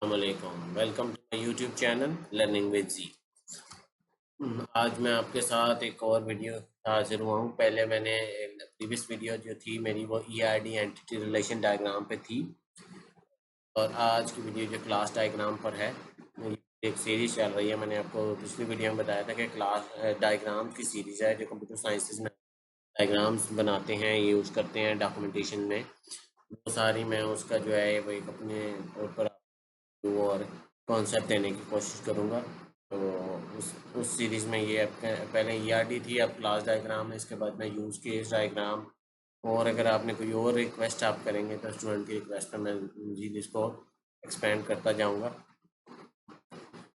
अस्सलामुअलैकुम, welcome to my YouTube channel learning with G. आज मैं आपके साथ एक और वीडियो हाजिर हुआ हूँ। पहले मैंने प्रीवियस वीडियो जो थी मेरी वो ईआरडी एंटिटी रिलेशन डायग्राम पे थी, और आज की वीडियो जो क्लास डायग्राम पर है। एक सीरीज चल रही है। मैंने आपको पिछली वीडियो में बताया था कि क्लास डायग्राम की सीरीज़ है जो कंप्यूटर साइंसेज में डायग्राम्स बनाते हैं, यूज़ करते हैं डॉक्यूमेंटेशन में। वो सारी मैं उसका जो है वो एक अपने ऊपर और कॉन्सेप्ट देने की कोशिश करूँगा। तो उस सीरीज़ में ये आपका पहले ईआरडी थी, अब क्लास डायग्राम है, इसके बाद मैं यूज़ केस डायग्राम। और अगर आपने कोई और रिक्वेस्ट आप करेंगे तो स्टूडेंट की रिक्वेस्ट पर मैं जी इसको एक्सपेंड करता जाऊँगा।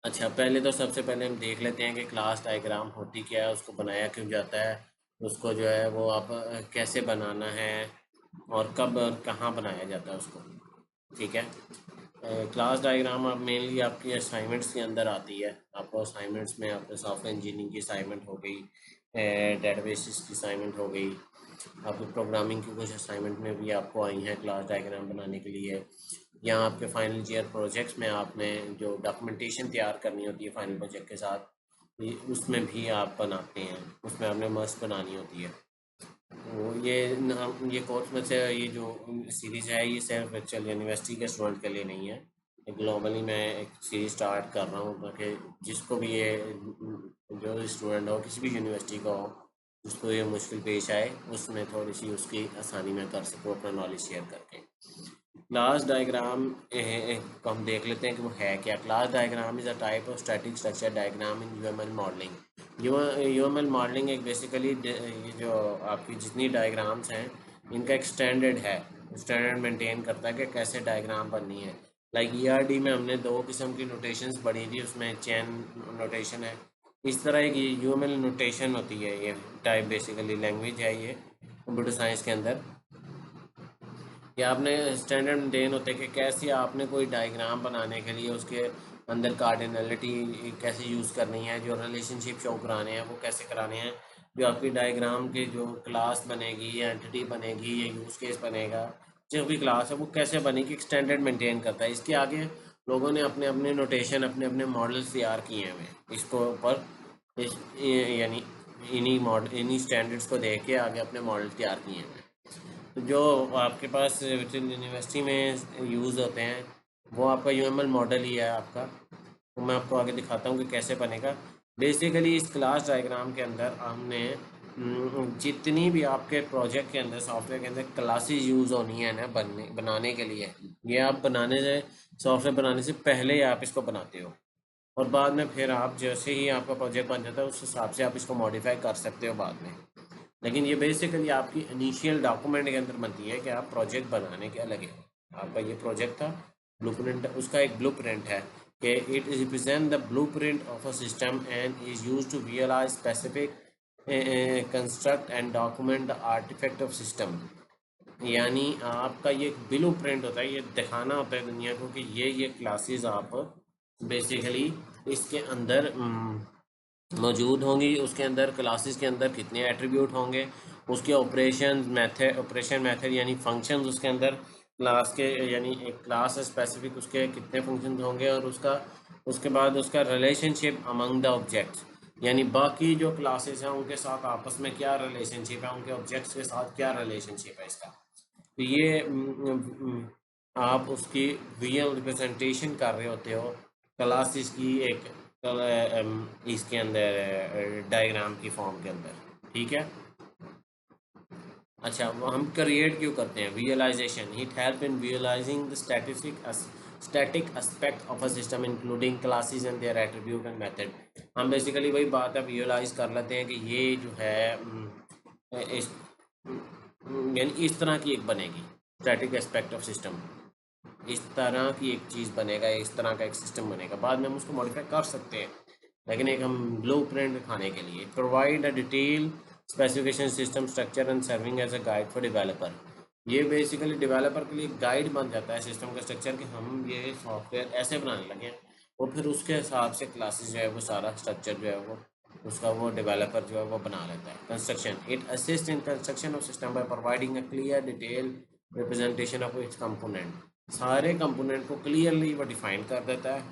अच्छा, पहले तो सबसे पहले हम देख लेते हैं कि क्लास डायग्राम होती क्या है, उसको बनाया क्यों जाता है, उसको जो है वो आप कैसे बनाना है और कब और कहाँ बनाया जाता है उसको। ठीक है। क्लास डायग्राम आप मेनली आपकी असाइनमेंट्स के अंदर आती है। आपको असाइनमेंट्स में आपको सॉफ्टवेयर इंजीनियरिंग की असाइनमेंट हो गई, डेटाबेसिस की असाइनमेंट हो गई, आपको प्रोग्रामिंग की कुछ असाइनमेंट में भी आपको आई हैं क्लास डायग्राम बनाने के लिए। यहाँ आपके फाइनल ईयर प्रोजेक्ट्स में आपने जो डॉक्यूमेंटेशन तैयार करनी होती है फाइनल प्रोजेक्ट के साथ, उसमें भी आप बनाते हैं, उसमें आपने मस्त बनानी होती है। तो ये कोर्स में से ये जो सीरीज़ है ये सिर्फ एक्चुअल यूनिवर्सिटी के स्टूडेंट के लिए नहीं है। ग्लोबली मैं एक सीरीज़ स्टार्ट कर रहा हूँ ताकि जिसको भी ये जो स्टूडेंट हो किसी भी यूनिवर्सिटी का हो, जिसको ये मुश्किल पेश आए, उसमें थोड़ी सी उसकी आसानी में कर सकूँ अपना नॉलेज शेयर करके। क्लास डायग्राम को हम देख लेते हैं कि वो है क्या। Class diagram is a type of static structure diagram in UML modelling. UML modelling एक बेसिकली ये जो आपकी जितनी डायग्राम्स हैं इनका एक स्टैंडर्ड है, स्टैंडर्ड मेंटेन करता है कि कैसे डायग्राम बननी है। लाइक ईआरडी में हमने दो किस्म की नोटेशंस पढ़ी थी, उसमें चेन नोटेशन है। इस तरह एक यूएमएल नोटेशन होती है, ये टाइप बेसिकली लैंग्वेज है ये कंप्यूटर साइंस के अंदर। कि आपने स्टैंडर्ड मेंटेन होते हैं कि कैसे आपने कोई डायग्राम बनाने के लिए उसके अंदर कार्डिनलिटी कैसे यूज़ करनी है, जो रिलेशनशिप शो कराने हैं वो कैसे कराने हैं, जो आपकी डायग्राम के जो क्लास बनेगी या एंटिटी बनेगी या यूज़ केस बनेगा, जो भी क्लास है वो कैसे बनेगी, एक स्टैंडर्ड मेंटेन करता है। इसके आगे लोगों ने अपने अपने नोटेशन अपने अपने मॉडल्स तैयार किए हुए हैं इसको ऊपर, इस यानी इन्हीं स्टैंडर्ड्स को देख के आगे अपने मॉडल तैयार किए हुए हैं। तो जो आपके पास यूनिवर्सिटी में यूज़ होते हैं वो आपका यूएमएल मॉडल ही है आपका। तो मैं आपको आगे दिखाता हूँ कि कैसे बनेगा। बेसिकली इस क्लास डायग्राम के अंदर हमने जितनी भी आपके प्रोजेक्ट के अंदर सॉफ्टवेयर के अंदर क्लासेस यूज़ होनी है ना बनाने के लिए, ये आप बनाने से सॉफ्टवेयर बनाने से पहले आप इसको बनाते हो, और बाद में फिर आप जैसे ही आपका प्रोजेक्ट बन जाता है उस हिसाब से आप इसको मॉडिफाई कर सकते हो बाद में। लेकिन ये बेसिकली आपकी इनिशियल डॉक्यूमेंट के अंदर बनती है कि आप प्रोजेक्ट बनाने के लगे। आपका ये प्रोजेक्ट था, ब्लूप्रिंट उसका एक ब्लूप्रिंट है कि it is represent the blueprint of a system and is used to realise specific construct and document the artefact of system. यानी आपका ये ब्लूप्रिंट होता है, ये दिखाना होता है दुनिया को कि ये क्लासेस आप बेसिकली इसके अंदर मौजूद होंगी। उसके अंदर क्लासेस के अंदर कितने एट्रीब्यूट होंगे, उसके ऑपरेशन मेथड यानी फंक्शंस उसके अंदर क्लास के, यानी एक क्लास स्पेसिफिक उसके कितने फंक्शंस होंगे, और उसके बाद उसका रिलेशनशिप अमंग द ऑब्जेक्ट्स, यानी बाकी जो क्लासेस हैं उनके साथ आपस में क्या रिलेशनशिप है, उनके ऑब्जेक्ट्स के साथ क्या रिलेशनशिप है इसका। तो ये आप उसकी रियल रिप्रेजेंटेशन कर रहे होते हो क्लासेस की एक इसके अंदर डायग्राम की फॉर्म के अंदर। ठीक है। अच्छा, वो हम क्रिएट क्यों करते हैं? Visualisation it help in visualising the static aspect of a system including classes and their attribute and method. हम बेसिकली वही बात है, विजुअलाइज कर लेते हैं कि ये जो है इस यानी इस तरह की एक बनेगी स्टैटिक एस्पेक्ट ऑफ सिस्टम, इस तरह की एक चीज़ बनेगा, इस तरह का एक सिस्टम बनेगा। बाद में हम उसको मॉडिफाई कर सकते हैं, लेकिन एक हम ब्लू प्रिंट दिखाने के लिए provide a detail specification system structure and serving as a guide for developer. ये बेसिकली डेवलपर के लिए गाइड बन जाता है सिस्टम का स्ट्रक्चर कि हम ये सॉफ्टवेयर ऐसे बनाने लगे हैं, और फिर उसके हिसाब से क्लासेस जो है वो सारा स्ट्रक्चर जो है वो उसका वो डेवलपर जो है वो बना लेता है। Construction it assist in construction of system by providing a clear detail representation of its component. सारे कंपोनेंट को क्लियरली वो डिफाइन कर देता है।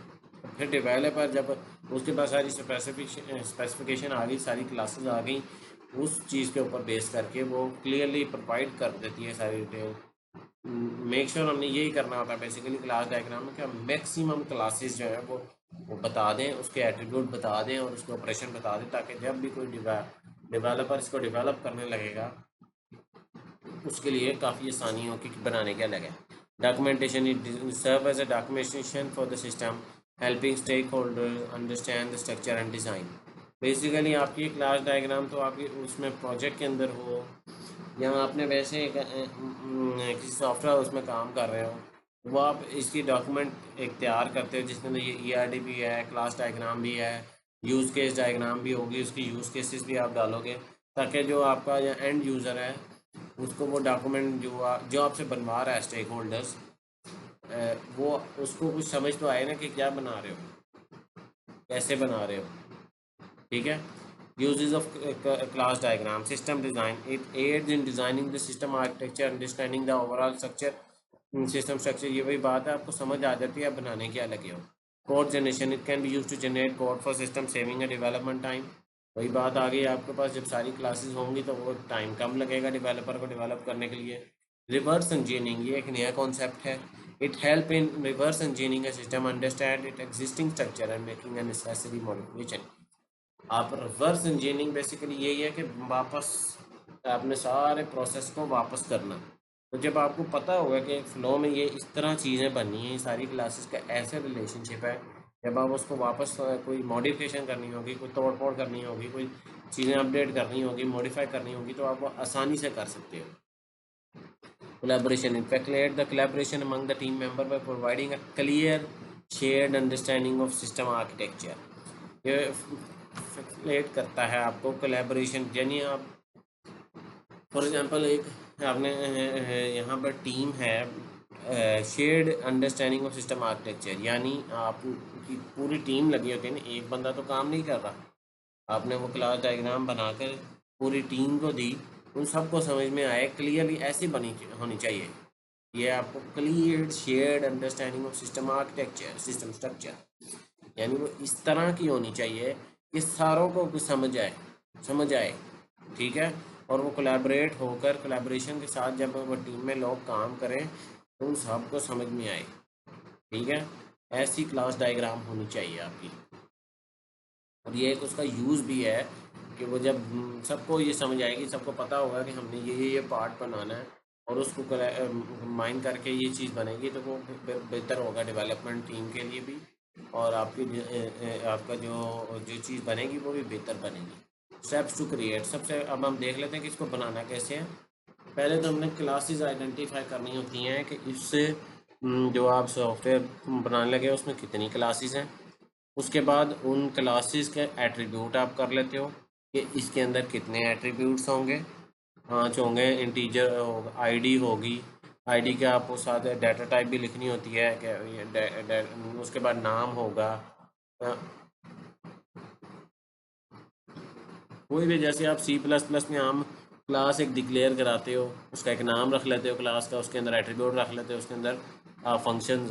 फिर डेवलपर जब उसके पास सारी स्पेसिफिकेशन आ गई, सारी क्लासेस आ गई, उस चीज़ के ऊपर बेस करके वो क्लियरली प्रोवाइड कर देती है सारी डिटेल। मेक श्योर हमने यही करना होता है बेसिकली क्लास डायग्राम में, कि मैक्सिमम क्लासेस जो है वो बता दें, उसके एट्रीब्यूट बता दें और उसके ऑपरेशन बता दें, ताकि जब भी कोई डेवलपर इसको डेवलप करने लगेगा उसके लिए काफ़ी आसानी होगी कि बनाने क्या लगे। Documentation it serve as a documentation for the system, helping stakeholder understand the structure and design. Basically आपकी क्लास डायग्राम तो आपकी उसमें प्रोजेक्ट के अंदर हो, या आपने वैसे किसी सॉफ्टवेयर उसमें काम कर रहे हो, वो आप इसकी डॉक्यूमेंट एक तैयार करते हो जिसके अंदर ये ERD भी है, क्लास डायग्राम भी है, यूज़ केस डायग्राम भी होगी, उसकी यूज़ केसेस भी आप डालोगे, ताकि जो आपका या एंड यूज़र है उसको वो डॉक्यूमेंट जो आपसे बनवा रहा है स्टेक होल्डर्स, वो उसको कुछ समझ तो आए ना कि क्या बना रहे हो, कैसे बना रहे हो। ठीक है। Uses of class diagram, system design. It aids in designing the system architecture, understanding the overall structure, system structure। ये वही बात है, आपको समझ आ जाती है आप बनाने क्या लगे हो। Code generation, it can be used to generate code for system, saving a development time। वही बात आ गई, आपके पास जब सारी क्लासेस होंगी तो वो टाइम कम लगेगा डेवलपर को डेवलप करने के लिए। रिवर्स इंजीनियरिंग, ये एक नया कॉन्सेप्ट है। It help in reverse engineering a system, understand its existing structure and making a necessary modification। आप रिवर्स इंजीनियरिंग बेसिकली यही है कि वापस आपने सारे प्रोसेस को वापस करना। तो जब आपको पता होगा कि फ़्लो में ये इस तरह चीज़ें बननी हैं, सारी क्लासेस का ऐसे रिलेशनशिप है, जब आप उसको वापस कोई मॉडिफिकेशन करनी होगी, कोई तोड़ फोड़ करनी होगी, कोई चीज़ें अपडेट करनी होगी, मॉडिफाई करनी होगी, तो आप वो आसानी से कर सकते हो। Collaboration, it facilitates the collaboration among the team member by providing a clear shared understanding of system architecture। ये फैसिलिटेट करता है आपको कोलैबोरेशन, यानी आप फॉर एग्जांपल एक आपने यहाँ पर टीम है, shared understanding of system architecture, यानी आपकी पूरी टीम लगी होती है ना, एक बंदा तो काम नहीं कर रहा। आपने वो क्लास डायग्राम बनाकर पूरी टीम को दी, उन सबको समझ में आए, क्लियरली ऐसी बनी होनी चाहिए। ये आपको clear shared understanding of system architecture, system structure, यानी वो इस तरह की होनी चाहिए कि सारों को कुछ समझ आए। ठीक है। और वो कोलैबोरेट होकर, कोलैबोरेशन के साथ जब वो टीम में लोग काम करें तो उन सबको समझ में आए। ठीक है। ऐसी क्लास डायग्राम होनी चाहिए आपकी। और ये एक उसका यूज़ भी है कि वो जब सबको ये समझ आएगी, सबको पता होगा कि हमने ये पार्ट बनाना है, और उसको माइन करके ये चीज़ बनेगी, तो वो बेहतर होगा डेवलपमेंट टीम के लिए भी, और आपका जो चीज़ बनेगी वो भी बेहतर बनेगी। स्टेप्स टू क्रिएट, सबसे अब हम देख लेते हैं कि इसको बनाना कैसे है। पहले तो हमने क्लासेस आइडेंटिफाई करनी होती हैं कि इससे जो आप सॉफ्टवेयर बनाने लगे उसमें कितनी क्लासेस हैं। उसके बाद उन क्लासेस के एट्रीब्यूट आप कर लेते हो कि इसके अंदर कितने एट्रीब्यूट्स होंगे। 5 होंगे, इंटीजर होगा, आईडी होगी, आईडी के आपको साथ डाटा टाइप भी लिखनी होती है कि उसके बाद नाम होगा। अ, कोई भी, जैसे आप C++ में आम क्लास एक डिक्लेयर कराते हो, उसका एक नाम रख लेते हो क्लास का, उसके अंदर एट्रीब्यूट रख लेते हो, उसके अंदर फंक्शन,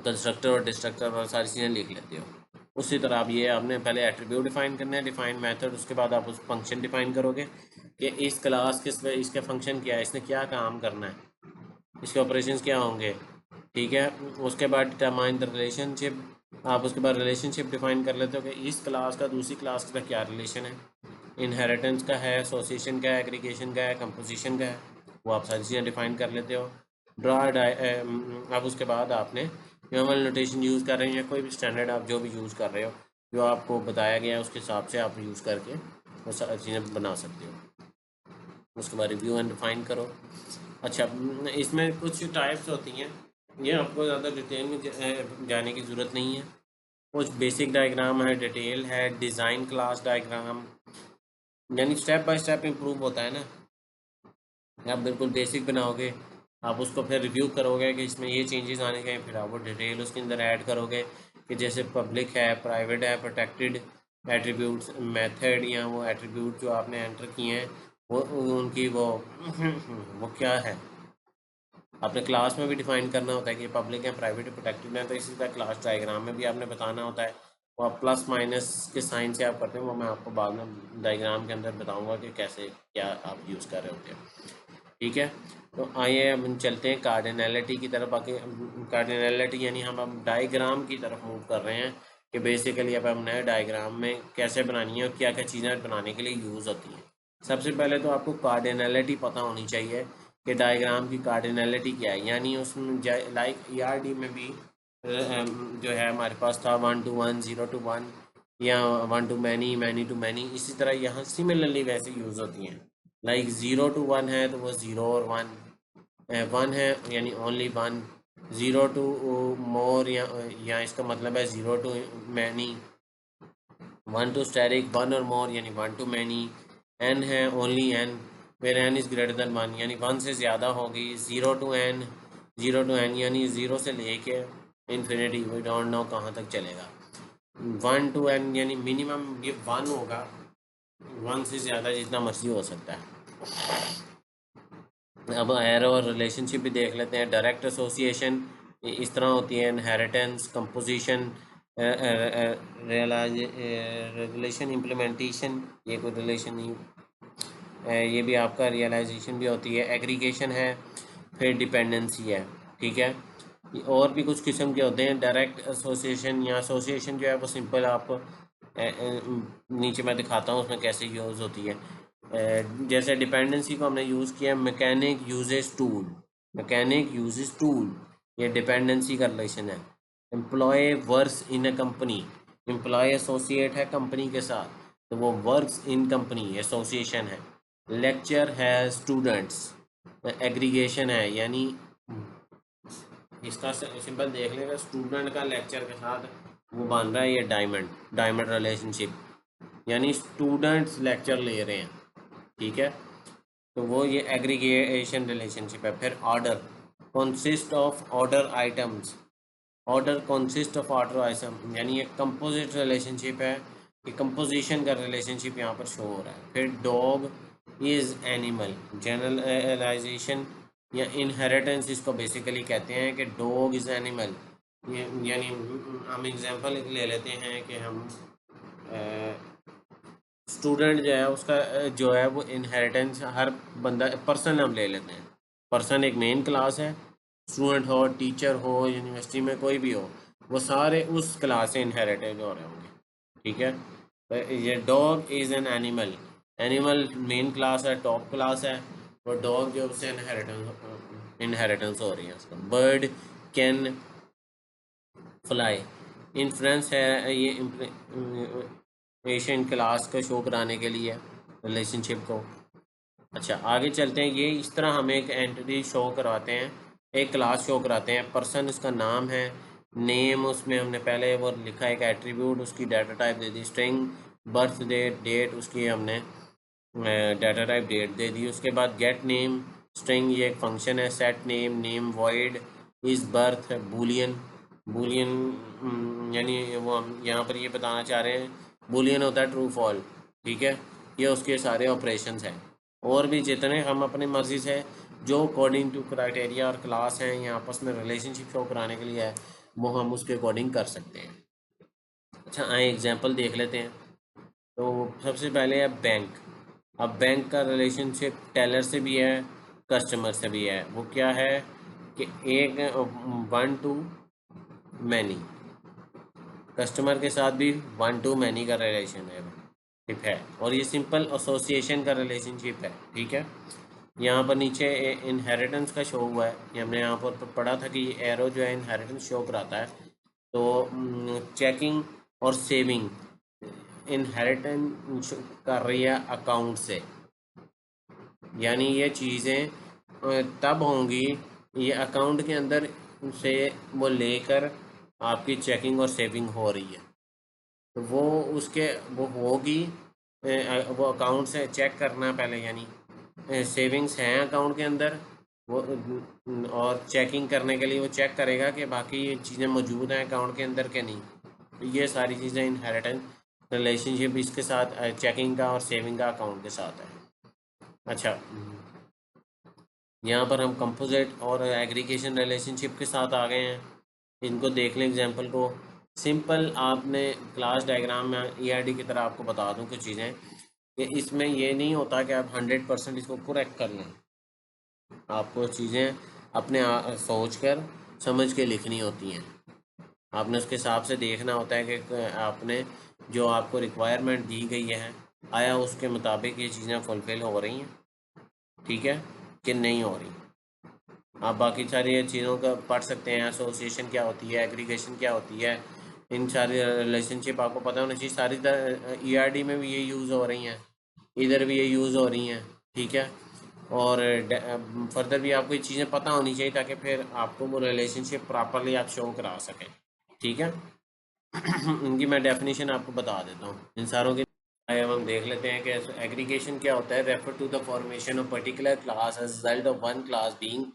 कंस्ट्रक्टर और डिस्ट्रक्टर और सारी चीज़ें लिख लेते हो। उसी तरह आप ये आपने पहले एट्रीब्यूट डिफाइन करना है, डिफाइन मेथड, उसके बाद आप उस फंक्शन डिफाइन करोगे कि इस क्लास के इसका फंक्शन क्या है, इसने क्या काम करना है, इसके ऑपरेशंस क्या होंगे। ठीक है। उसके बाद डिटरमाइन द रिलेशनशिप, आप उसके बाद रिलेशनशिप डिफाइन कर लेते हो कि इस क्लास का दूसरी क्लास का क्या रिलेशन है, इनहेरिटेंस का है, एसोसिएशन का है, एग्रीगेशन का है, कंपोजिशन का है, वो आप सारी चीज़ें डिफाइन कर लेते हो। अब उसके बाद आपने यूएमएल नोटेशन यूज़ कर रहे हैं, या कोई भी स्टैंडर्ड आप जो भी यूज़ कर रहे हो, जो आपको बताया गया है उसके हिसाब से आप यूज़ करके वो सारी चीज़ें बना सकते हो। उसके बाद रिव्यू एंड डिफाइन करो। अच्छा, इसमें कुछ टाइप्स होती हैं, ये आपको ज़्यादा डिटेल में जाने की ज़रूरत नहीं है। कुछ बेसिक डायग्राम है, डिटेल है, डिज़ाइन क्लास डायग्राम, यानी स्टेप बाय स्टेप इम्प्रूव होता है ना। आप बिल्कुल बेसिक बनाओगे, आप उसको फिर रिव्यू करोगे कि इसमें ये चेंजेस आने चाहिए, फिर आप वो डिटेल उसके अंदर ऐड करोगे कि जैसे पब्लिक है, प्राइवेट है, प्रोटेक्टेड एट्रीब्यूट्स, मेथड, या वो एट्रीब्यूट जो आपने एंटर किए हैं वो उनकी वो क्या है, आपने क्लास में भी डिफाइन करना होता है कि पब्लिक है, प्राइवेट है, प्रोटेक्टेड है, तो इसी तरह क्लास डायग्राम में भी आपने बताना होता है। वो आप प्लस माइनस के साइन से आप करते हैं, वो मैं आपको बाद में डायग्राम के अंदर बताऊंगा कि कैसे क्या आप यूज़ कर रहे होते हैं। ठीक है, तो आइए अब हम चलते हैं कार्डिनैलिटी की तरफ। बाकी कार्डिनैलिटी यानी हम अब डायग्राम की तरफ मूव कर रहे हैं कि बेसिकली अब हम नए डायग्राम में कैसे बनानी है और क्या क्या चीज़ें बनाने के लिए यूज़ होती हैं। सबसे पहले तो आपको कार्डिनैलिटी पता होनी चाहिए कि डायग्राम की कार्डिनैलिटी क्या है, यानी उसमें लाइक ईआरडी में भी जो है हमारे पास था 1 to 1, 0 to 1 या 1 to many, many to many, इसी तरह यहाँ सिमिलरली वैसे यूज़ होती हैं। लाइक 0 to 1 है तो वो 0 और 1, 1 है यानी ओनली 1, 0 टू मोर या इसका मतलब है 0 टू मैनी, 1 टू स्टेरिक 1 और मोर यानी 1 टू मैनी, n है only n, where n is greater than 1 यानी 1 से ज़्यादा होगी, 0 टू n, 0 टू n यानी 0 से लेके इन्फिनिटी, वी डोंट नो कहाँ तक चलेगा। 1 टू n यानी मिनिमम ये 1 होगा, 1 से ज़्यादा जितना मर्जी हो सकता है। अब एरो और रिलेशनशिप भी देख लेते हैं। डायरेक्ट एसोसिएशन इस तरह होती है, इनहेरिटेंस, कंपोजिशन, रेगुलेशन, इम्प्लीमेंटेशन, ये कोई रिलेशन नहीं, ये भी आपका रियलाइजेशन भी होती है, एग्रीगेशन है, फिर डिपेंडेंसी है। ठीक है, और भी कुछ किस्म के होते हैं। डायरेक्ट एसोसिएशन या एसोसिएशन जो है वो सिंपल आपको नीचे मैं दिखाता हूँ उसमें कैसे यूज़ होती है। जैसे डिपेंडेंसी को हमने यूज़ किया, mechanic uses tool, mechanic uses tool, ये डिपेंडेंसी का रिलेशन है। Employee works in a company, employee associate है कंपनी के साथ, तो वो वर्क्स इन कंपनी एसोसिएशन है। लेक्चर है स्टूडेंट्स, एग्रीगेशन है, यानी इसका सिंपल देख लेगा, स्टूडेंट का लेक्चर के साथ वो बन रहा है ये डायमंड, डायमंड रिलेशनशिप, यानी स्टूडेंट्स लेक्चर ले रहे हैं। ठीक है, तो वो ये एग्रीगेशन रिलेशनशिप है। फिर order, consist of order items, order consist of order item, यानी एक कंपोजिट रिलेशनशिप है, ये कंपोजिशन का रिलेशनशिप यहाँ पर शो हो रहा है। फिर डॉग इज़ एनिमल, जनरलाइजेशन या इनहेरिटेंस इसको बेसिकली कहते हैं कि डॉग इज़ एनिमल, यानी हम एग्जांपल ले लेते हैं कि हम स्टूडेंट जो है उसका जो है वो इनहेरिटेंस हर बंदा, पर्सन हम ले लेते हैं, पर्सन एक मेन क्लास है, स्टूडेंट हो, टीचर हो, यूनिवर्सिटी में कोई भी हो, वो सारे उस क्लास से इनहेरिटेड हो रहे होंगे। ठीक है, तो ये dog is an animal, animal main class है, टॉप क्लास है, और डॉग जो उससे इनहेरिटेंस हो रही है उसका। बर्ड कैन फ्लाई, इन्फ्लुएंस है ये एशियन क्लास को शो कराने के लिए रिलेशनशिप को। अच्छा आगे चलते हैं, ये इस तरह हम एक एंटिटी शो करवाते हैं, एक क्लास शो कराते हैं। पर्सन उसका नाम है, नेम उसमें हमने पहले वो लिखा एक एट्रीब्यूट, उसकी डाटा टाइप दे दी स्ट्रिंग, बर्थ डेट, डेट उसकी हमने डाटा टाइप डेट दे दी। उसके बाद गेट नेम स्ट्रिंग, ये एक फंक्शन है। सेट नेम, नेम वॉइड, इस बर्थ बूलियन, बूलियन यानी वो हम यहाँ पर ये बताना चाह रहे हैं, बूलियन होता है ट्रू फॉल। ठीक है, ये उसके सारे ऑपरेशंस हैं। और भी जितने हम अपनी मर्ज़ी से जो अकॉर्डिंग टू क्राइटेरिया और क्लास हैं या आपस में रिलेशनशिप शो कराने के लिए है, वो हम उसके अकॉर्डिंग कर सकते हैं। अच्छा आए एग्जांपल देख लेते हैं। तो सबसे पहले है बैंक। अब बैंक का रिलेशनशिप टेलर से भी है, कस्टमर से भी है। वो क्या है कि एक 1 to मैनी, कस्टमर के साथ भी 1 to मैनी का रिलेशनशिप है, और ये सिंपल एसोसिएशन का रिलेशनशिप है। ठीक है, यहाँ पर नीचे इनहेरिटेंस का शो हुआ है, ये हमने यहाँ पर पढ़ा था कि ये एरो जो है इनहेरिटेंस शो कराता है। तो चेकिंग और सेविंग इनहेरिटेंस कर रही है अकाउंट से, यानी ये चीज़ें तब होंगी, ये अकाउंट के अंदर से वो लेकर आपकी चेकिंग और सेविंग हो रही है, तो वो उसके वो होगी, वो अकाउंट से चेक करना पहले, यानी सेविंग्स हैं अकाउंट के अंदर वो, और चेकिंग करने के लिए वो चेक करेगा कि बाकी ये चीज़ें मौजूद हैं अकाउंट के अंदर के नहीं। तो ये सारी चीज़ें इनहेरिटेंस रिलेशनशिप इसके साथ चेकिंग का और सेविंग का अकाउंट के साथ है। अच्छा यहाँ पर हम कंपोजिट और एग्रीगेशन रिलेशनशिप के साथ आ गए हैं। इनको देख लें एग्जांपल को। सिंपल आपने क्लास डायग्राम में ईआरडी की तरह आपको बता दूं कुछ चीज़ें कि इसमें ये नहीं होता कि आप 100% इसको करेक्ट कर लें। आपको चीज़ें अपने सोच कर समझ के लिखनी होती हैं। आपने उसके हिसाब से देखना होता है कि आपने जो आपको रिक्वायरमेंट दी गई है आया उसके मुताबिक ये चीज़ें फुलफ़िल हो रही हैं, ठीक है, कि नहीं हो रही। आप बाकी सारी चीज़ों का पढ़ सकते हैं, एसोसिएशन क्या होती है, एग्रीगेशन क्या होती है, इन सारी रिलेशनशिप आपको पता होना चाहिए। सारी ईआरडी में भी ये यूज़ हो रही हैं, इधर भी ये यूज़ हो रही हैं, ठीक है। और फर्दर भी आपको ये चीज़ें पता होनी चाहिए ताकि फिर आपको वो रिलेशनशिप प्रॉपरली आप शो करा सकें, ठीक है। इनकी मैं डेफिनेशन आपको बता देता हूँ इन सारों की। अब हम देख लेते हैं कि एग्रीगेशन क्या होता है। Refer to the formation of particular class as result of one class being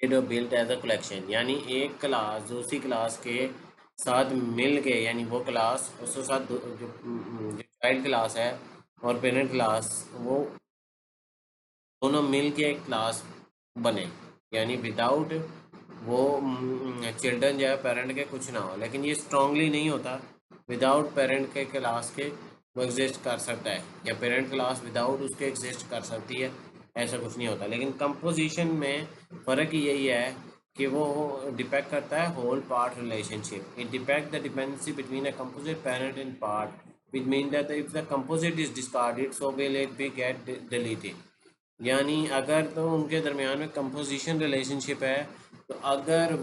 built as a collection, यानी एक क्लास दूसरी क्लास के साथ मिल के, यानी वो क्लास उसके साथ जो चाइल्ड क्लास है और पेरेंट क्लास, वो दोनों मिल के एक क्लास बने, यानी विदाउट वो चिल्ड्रन जो है पेरेंट के कुछ ना हो। लेकिन ये स्ट्रांगली नहीं होता, विदाउट पेरेंट के क्लास के वो एग्जिस्ट कर सकता है, या पेरेंट क्लास विदाउट उसके एग्जिस्ट कर सकती है, ऐसा कुछ नहीं होता। लेकिन कंपोजिशन में फ़र्क यही है कि वो डिपेक्ट करता है whole part relationship. It depict the dependency between a composite parent and part, which mean that if the composite is discarded so will it be get deleted। यानी अगर तो उनके दरमियान में कंपोजिशन रिलेशनशिप है, तो अगर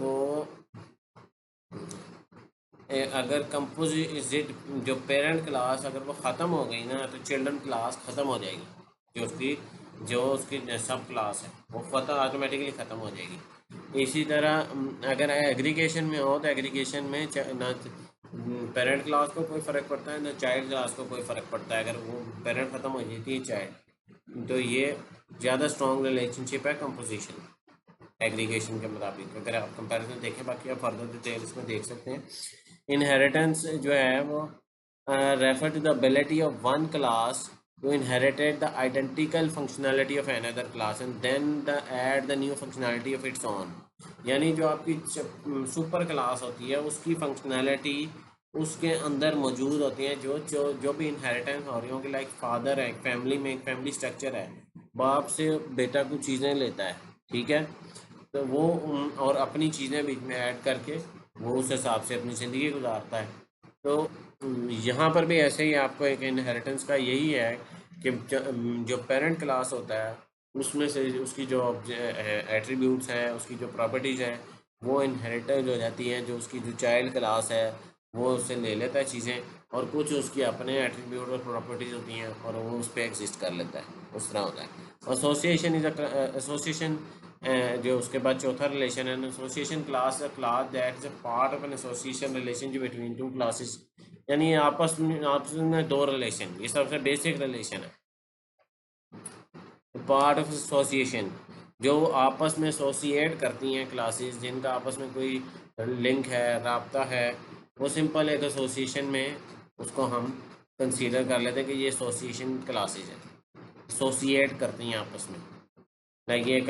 कंपोजिट जो पेरेंट क्लास अगर वो ख़त्म हो गई ना, तो चिल्ड्रन क्लास ख़त्म हो जाएगी। जो उसकी सब क्लास है वो ऑटोमेटिकली ख़त्म हो जाएगी। इसी तरह अगर एग्रीगेशन में हो तो एग्रीगेशन में ना पेरेंट क्लास को कोई फ़र्क पड़ता है ना चाइल्ड क्लास को कोई फ़र्क पड़ता है। अगर वो पेरेंट ख़त्म हो जाती है चाइल्ड, तो ये ज़्यादा स्ट्रॉन्ग रिलेशनशिप है कंपोजिशन एग्रीगेशन के मुताबिक। अगर आप कंपैरिजन देखें, बाकी आप फर्दर डिटेल इसमें देख सकते हैं। इनहेरिटेंस जो है वो refer to the ability of one class to inherited the identical functionality of another class and then the add the new functionality of its own. यानी जो आपकी सुपर क्लास होती है उसकी फंक्शनैलिटी उसके अंदर मौजूद होती हैं, जो जो जो भी इनहेरिटेंस हो रही होंगी। लाइक फादर है, एक फैमिली में एक फैमिली स्ट्रक्चर है, बाप से बेटा कुछ चीज़ें लेता है, ठीक है, तो वो और अपनी चीज़ें बीच में ऐड करके वो उस हिसाब से अपनी ज़िंदगी गुजारता है। तो यहाँ पर भी ऐसे ही आपको एक इनहेरिटेंस का यही है कि जो पेरेंट क्लास होता है उसमें से उसकी जो एट्रीब्यूट्स हैं, उसकी जो प्रॉपर्टीज़ हैं, वो इनहेरिटेड हो जाती हैं। जो उसकी जो चाइल्ड क्लास है वो उससे ले लेता है चीज़ें, और कुछ उसकी अपने एट्रीब्यूट और प्रॉपर्टीज़ होती हैं और वो उस पर एग्जिस्ट कर लेता है, उस तरह होता है। एसोसिएशन इज एसोसिएशन जो उसके बाद चौथा रिलेशन है association class that is a part of an association relationship between two classes. यानी आपस में दो रिलेशन, ये सबसे बेसिक रिलेशन है। पार्ट ऑफ एसोसिएशन जो आपस में एसोसिएट करती हैं क्लासेस, जिनका आपस में कोई लिंक है, राब्ता है, वो सिंपल एक एसोसिएशन में उसको हम कंसीडर कर लेते हैं कि ये एसोसिएशन क्लासेस हैं, एसोसिएट करती हैं आपस में। लाइक ये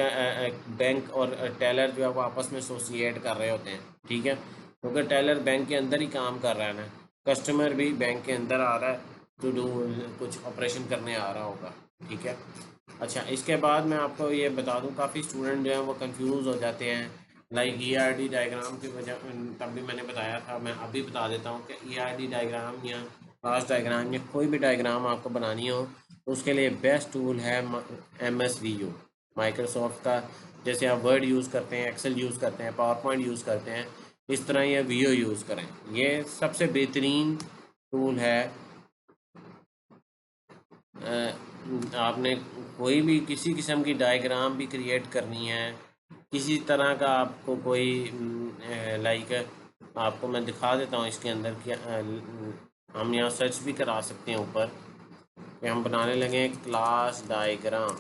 बैंक और टेलर जो है वो आपस में एसोसिएट कर रहे होते हैं, ठीक है, क्योंकि टेलर बैंक के अंदर ही काम कर रहा है ना, कस्टमर भी बैंक के अंदर आ रहा है टू डू कुछ ऑपरेशन करने आ रहा होगा, ठीक है। अच्छा, इसके बाद मैं आपको ये बता दूं, काफ़ी स्टूडेंट जो हैं वो कंफ्यूज हो जाते हैं लाइक ईआरडी डायग्राम की वजह। तब भी मैंने बताया था, मैं अभी बता देता हूँ कि ईआरडी डायग्राम या क्लास डायग्राम या कोई भी डायग्राम आपको बनानी हो तो उसके लिए बेस्ट टूल है MSVU, माइक्रोसॉफ्ट का। जैसे आप वर्ड यूज़ करते हैं, एक्सेल यूज़ करते हैं, पावर पॉइंट यूज़ करते हैं, इस तरह ये वीओ यूज़ करें। ये सबसे बेहतरीन टूल है। आपने कोई भी किसी किस्म की डायग्राम भी क्रिएट करनी है, किसी तरह का आपको कोई लाइक, आपको मैं दिखा देता हूँ इसके अंदर क्या हम यहाँ सर्च भी करा सकते हैं ऊपर कि हम बनाने लगे क्लास डायग्राम।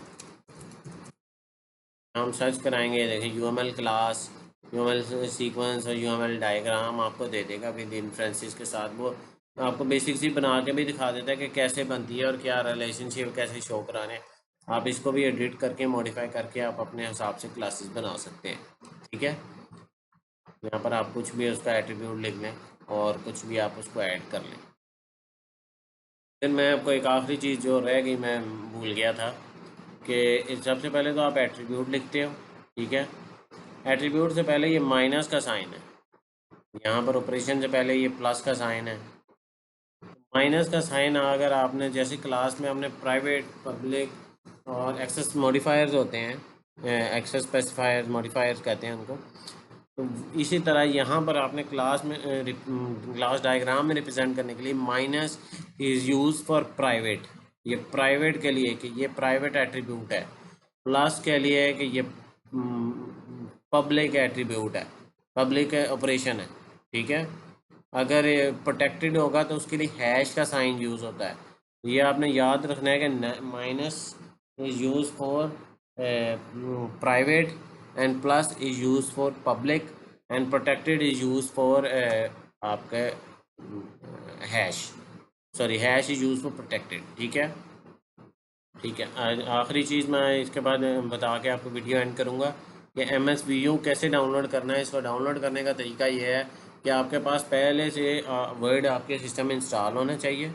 हम सर्च कराएंगे, देखें UML क्लास, UML सीक्वेंस और UML डायग्राम आपको दे देगा विद इंफ्रेंसेस के साथ। वो आपको बेसिक सी बना के भी दिखा देता है कि कैसे बनती है और क्या रिलेशनशिप कैसे शो कराने। आप इसको भी एडिट करके मॉडिफाई करके आप अपने हिसाब से क्लासेस बना सकते हैं। ठीक है, यहाँ पर आप कुछ भी उसका एट्रीब्यूट लिख लें और कुछ भी आप उसको ऐड कर लें। फिर मैं आपको एक आखिरी चीज़ जो रह गई, मैं भूल गया था कि सबसे पहले तो आप एट्रीब्यूट लिखते हो। ठीक है, एट्रीब्यूट से पहले ये माइनस का साइन है, यहाँ पर ऑपरेशन से पहले ये प्लस का साइन है। माइनस का साइन अगर आपने जैसे क्लास में हमने प्राइवेट, पब्लिक और एक्सेस मॉडिफायर्स होते हैं, एक्सेस स्पेसिफायर्स मॉडिफायर्स कहते हैं उनको, तो इसी तरह यहाँ पर आपने क्लास में क्लास डायग्राम में रिप्रेजेंट करने के लिए minus is use for private, ये प्राइवेट के लिए कि ये प्राइवेट एट्रीब्यूट है। प्लस के लिए है कि ये पब्लिक एट्रीब्यूट है, पब्लिक ऑपरेशन है। ठीक है, अगर प्रोटेक्टेड होगा तो उसके लिए हैश का साइन यूज़ होता है। ये आपने याद रखना है कि minus is use for private and plus is use for public and protected is use for आपके hash, sorry hash is use for protected. ठीक है, ठीक है। आखिरी चीज़ मैं इसके बाद बता के आपको वीडियो एंड करूँगा कि MSVU कैसे डाउनलोड करना है। इसको डाउनलोड करने का तरीका ये है कि आपके पास पहले से वर्ड आपके सिस्टम में इंस्टॉल होना चाहिए।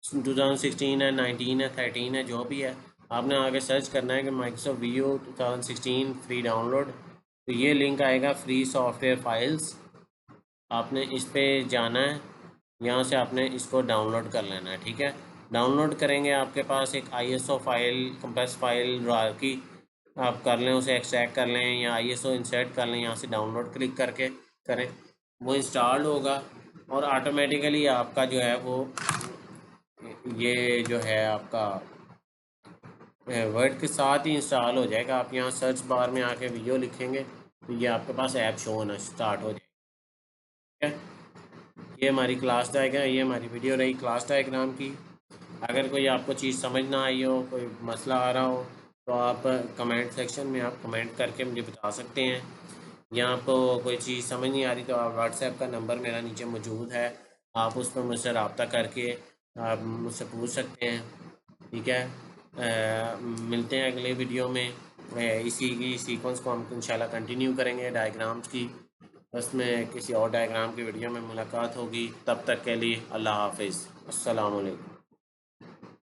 2016 है, 19 है, 13 है, जो भी है, आपने आगे सर्च करना है कि माइक्रोसॉफ्ट VU 2016 फ्री डाउनलोड। तो ये लिंक आएगा फ्री सॉफ्टवेयर फाइल्स, आपने इस पर जाना है, यहाँ से आपने इसको डाउनलोड कर लेना है। ठीक है, डाउनलोड करेंगे आपके पास एक ISO फाइल, कंप्रेस फाइल की आप कर लें, उसे एक्सट्रैक्ट कर लें या ISO इंसर्ट कर लें, यहाँ से डाउनलोड क्लिक करके करें, वो इंस्टॉल होगा और ऑटोमेटिकली आपका जो है वो ये जो है आपका वर्ड के साथ ही इंस्टॉल हो जाएगा। आप यहाँ सर्च बार में आके वीडियो लिखेंगे तो ये आपके पास ऐप शो होना स्टार्ट हो जाएगा। ठीक है, ये हमारी क्लास डायग्राम, ये हमारी वीडियो रही क्लास डायग्राम की। अगर कोई आपको चीज़ समझ ना आई हो, कोई मसला आ रहा हो, तो आप कमेंट सेक्शन में आप कमेंट करके मुझे बता सकते हैं, या आपको कोई चीज़ समझ नहीं आ रही तो आप व्हाट्सएप का नंबर मेरा नीचे मौजूद है, आप उस पर मुझसे रब्ता करके आप मुझसे पूछ सकते हैं। ठीक है, मिलते हैं अगले वीडियो में। इसी की सीक्वेंस को हम इंशाल्लाह कंटिन्यू करेंगे डायग्राम्स की, उसमें किसी और डायग्राम की वीडियो में मुलाकात होगी। तब तक के लिए अल्लाह हाफिज़, अस्सलाम वालेकुम।